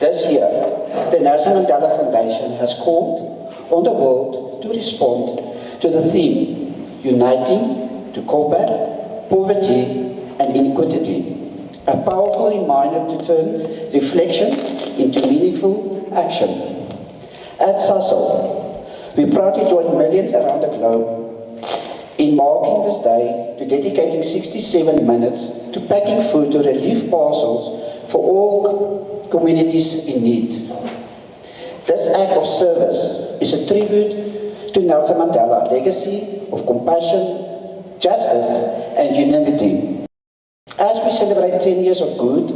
This year, the Nelson Mandela Foundation has called on the world to respond to the theme, Uniting to Combat Poverty and Inequality, a powerful reminder to turn reflection into meaningful action. At Sasol, we proudly join millions around the globe in marking this day to dedicating 67 minutes to packing food to relief parcels for all communities in need. This act of service is a tribute to Nelson Mandela's legacy of compassion, justice, and unity. As we celebrate 10 years of good,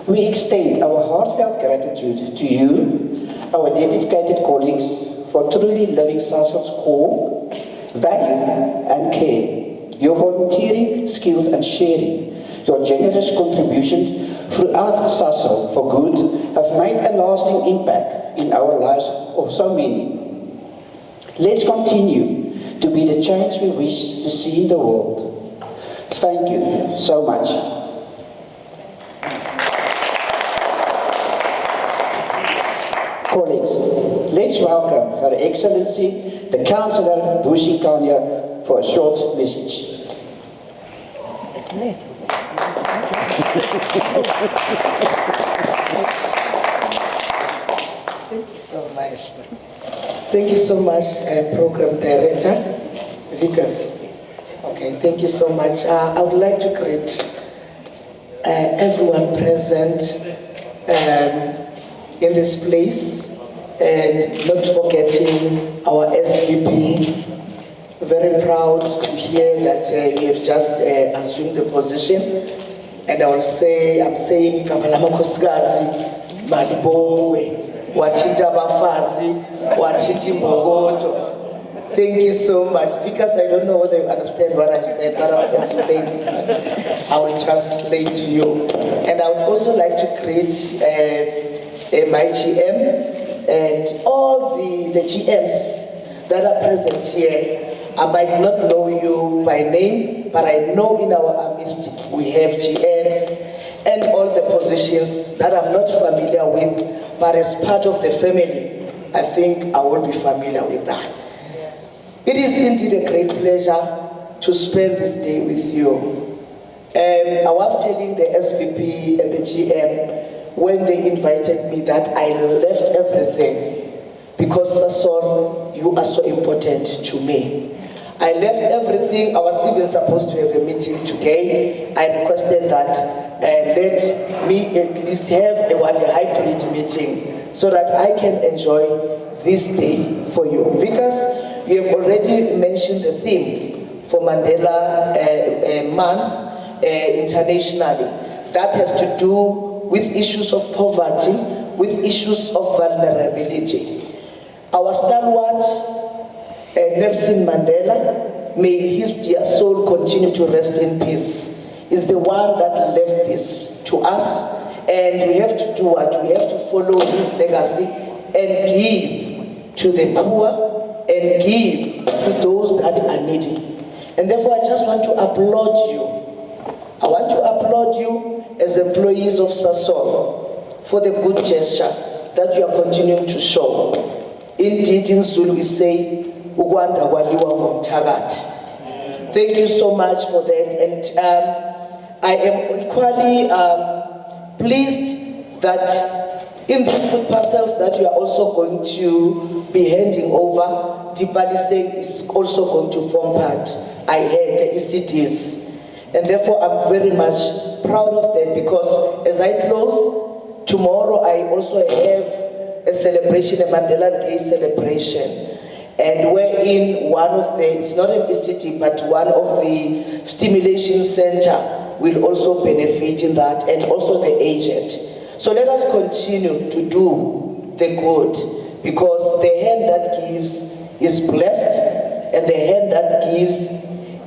we extend our heartfelt gratitude to you, our dedicated colleagues, for truly living Sasol's core, value, and care. Your volunteering skills and sharing, your generous contributions throughout Sasol for good have made a lasting impact in our lives of so many. Let's continue to be the change we wish to see in the world. Thank you so much. Colleagues, let's welcome Her Excellency, the Councillor Bushi Kanya, for a short message. Thank you so much, Program Director Vickers. Okay, thank you so much. I would like to greet everyone present in this place, and not forgetting our SVP. Very proud to hear that you have just assumed the position. And I will say, I'm saying, Kamalama Koskazi, Malibowe, Watita Bafazi, Watiti Mogoto. Thank you so much. Because I don't know whether you understand what I've said, but I will explain. I will translate to you. And I would also like to greet my GM and all the GMs that are present here. I might not know you by name, but I know in our midst we have GMs and all the positions that I'm not familiar with, but as part of the family, I think I will be familiar with that. It is indeed a great pleasure to spend this day with you. I was telling the SVP and the GM when they invited me that I left everything because Sasol, you are so important to me. I left everything. I was even supposed to have a meeting today. I requested that let me at least have a hybrid meeting so that I can enjoy this day for you. Because we have already mentioned the theme for Mandela Month internationally. That has to do with issues of poverty, with issues of vulnerability. Our stalwart, Nelson Mandela, may his dear soul continue to rest in peace, is the one that left this to us, and we have to do what? We have to follow his legacy and give to the poor and give to those that are needy. And therefore I just want to applaud you. I want to applaud you as employees of Sasol for the good gesture that you are continuing to show. Indeed, in Zulu we say, thank you so much for that, and I am equally pleased that in these food parcels that you are also going to be handing over, Dipaliseng is also going to form part. I heard the ECDs, and therefore I'm very much proud of that, because as I close, tomorrow I also have a celebration, a Mandela Day celebration. And wherein one of the, it's not an ECT, but one of the stimulation center will also benefit in that, and also the agent. So let us continue to do the good, because the hand that gives is blessed, and the hand that gives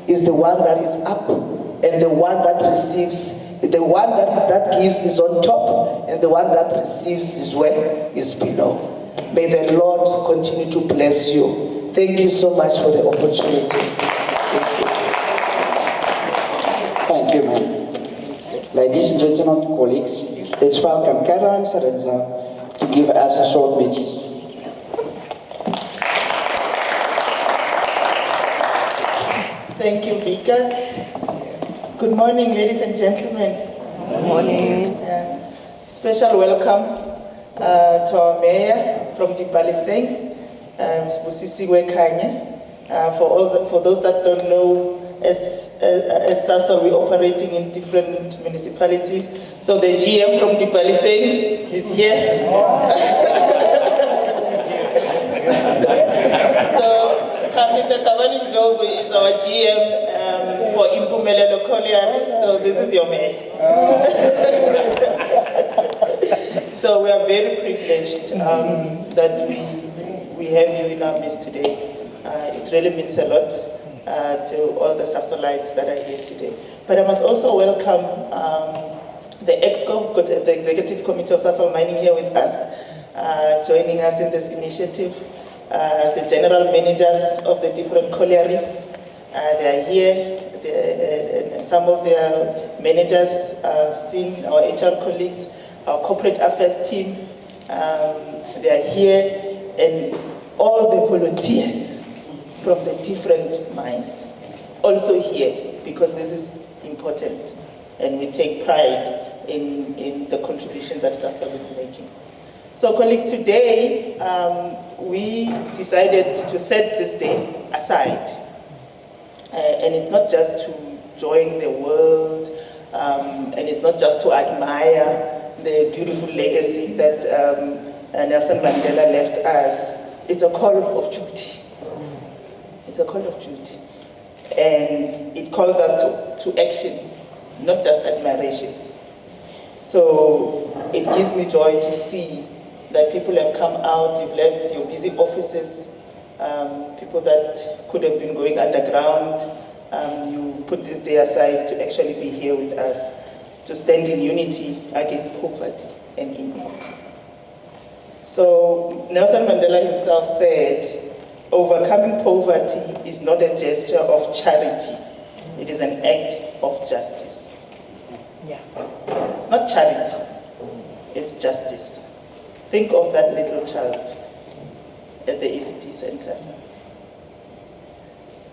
is the one that is up, and the one that receives, the one that gives is on top, and the one that receives is where is below. May the Lord continue to bless you. Thank you so much for the opportunity. Thank you, ma'am. Ladies and gentlemen, colleagues, let's welcome Caroline Sarenza, to give us a short message. Thank you, Vikas. Good morning, ladies and gentlemen. Good morning. Special welcome to our mayor from Dipaliseng, Busisiwe Kanye. For those that don't know, as Sasol, we're operating in different municipalities. So the GM from Dipaliseng is here. Mr. Tabani Globo is our GM for Impumelelo Colliery, so this is your mate. So we are very privileged that we have you in our midst today. It really means a lot to all the Sasolites that are here today. But I must also welcome the EXCO, the Executive Committee of Sasol Mining here with us, joining us in this initiative. The general managers of the different collieries, they are here. Some of their managers, seen our HR colleagues, our corporate affairs team, they are here, and all the volunteers from the different mines also here, because this is important, and we take pride in the contribution that Sasol is making. So colleagues, today we decided to set this day aside. And it's not just to join the world, and it's not just to admire the beautiful legacy that Nelson Mandela left us. It's a call of duty. It's a call of duty. And it calls us to action, not just admiration. So it gives me joy to see that people have come out, you've left your busy offices, people that could have been going underground, you put this day aside to actually be here with us, to stand in unity against poverty and inequality. So Nelson Mandela himself said, overcoming poverty is not a gesture of charity, it is an act of justice. Yeah. It's not charity, it's justice. Think of that little child at the ECD centers.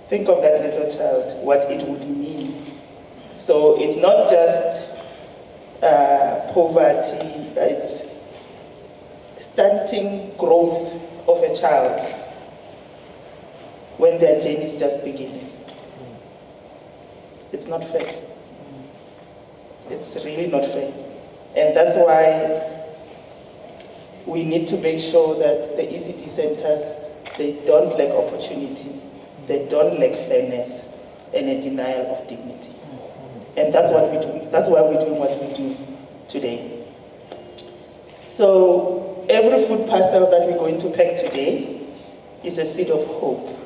Think of that little child, what it would mean. So it's not just poverty, it's stunting growth of a child when their journey is just beginning. It's not fair. It's really not fair. And that's why we need to make sure that the ECD centers, they don't lack opportunity, they don't lack fairness, and a denial of dignity. And that's what we do. That's why we're doing what we do today. So every food parcel that we're going to pack today is a seed of hope.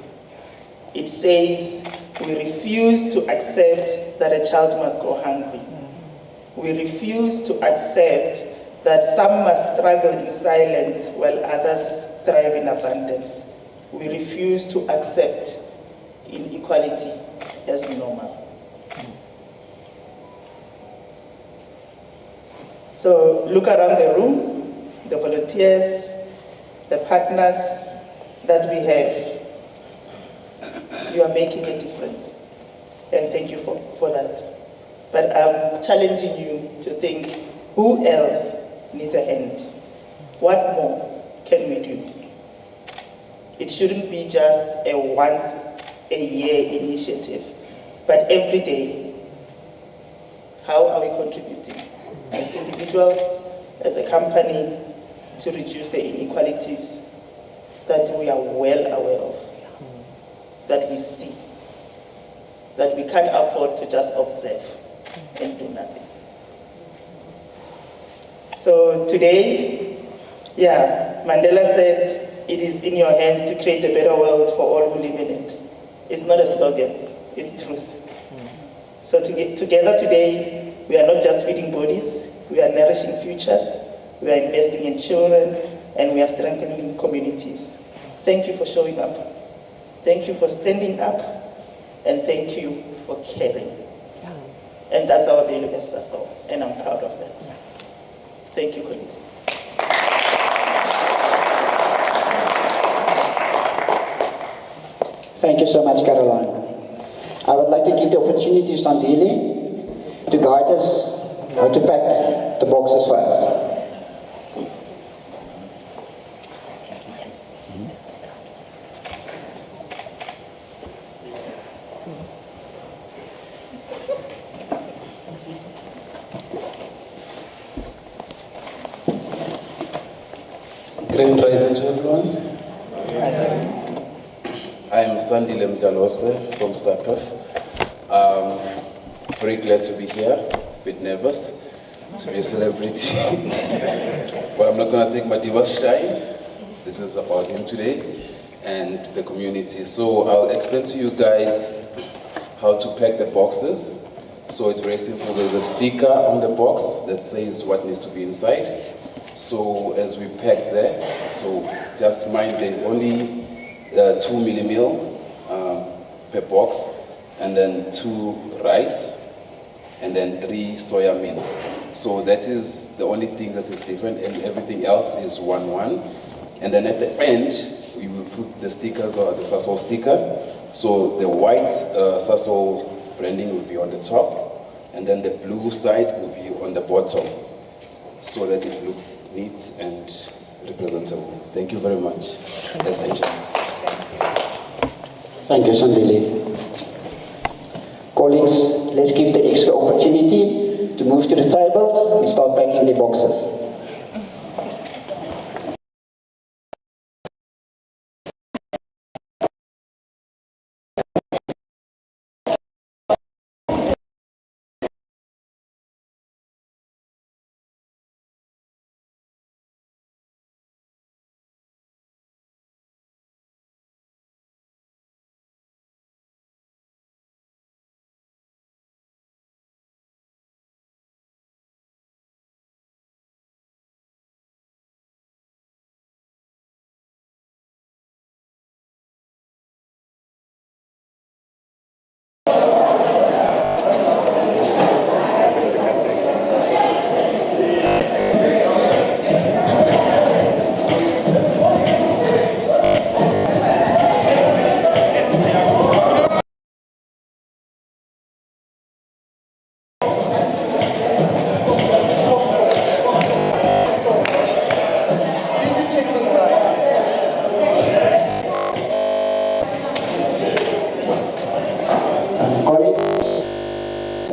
It says we refuse to accept that a child must go hungry. We refuse to accept that some must struggle in silence while others thrive in abundance. We refuse to accept inequality as normal. So look around the room, the volunteers, the partners that we have. You are making a difference, and thank you for that. But I'm challenging you to think, who else needs a hand? What more can we do? It shouldn't be just a once-a-year initiative, but every day. How are we contributing as individuals, as a company, to reduce the inequalities that we are well aware of, that we see, that we can't afford to just observe and do nothing? So today, Mandela said, it is in your hands to create a better world for all who live in it. It's not a slogan, it's truth. So together today, we are not just feeding bodies, we are nourishing futures, we are investing in children, and we are strengthening communities. Thank you for showing up. Thank you for standing up, and thank you for caring. And that's our value as Sasol, and I'm proud of that. Thank you, colleagues. Thank you so much, Caroline. I would like to give the opportunity to Sandile to guide us how to pack the boxes for us. Grand rising to everyone. I'm Sandile Mdlalose from SAPEF. Very glad to be here, a bit nervous to be a celebrity. But I'm not going to take my divorce shine. This is about him today and the community. So I'll explain to you guys how to pack the boxes. So it's very simple. There's a sticker on the box that says what needs to be inside. So as we pack there, so just mind there's only 2 millimil per box, and then 2 rice, and then 3 soya meals. So that is the only thing that is different, and everything else is 1-1. And then at the end, we will put the stickers or the Sasol sticker. So the white Sasol branding will be on the top, and then the blue side will be on the bottom, so that it looks neat and representable. Thank you very much. Let's enjoy. Thank you, Sandile. Colleagues, let's give the extra opportunity to move to the tables and start packing the boxes.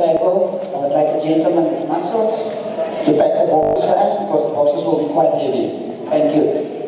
I would like a gentleman with muscles to pack the boxes for us because the boxes will be quite heavy. Thank you.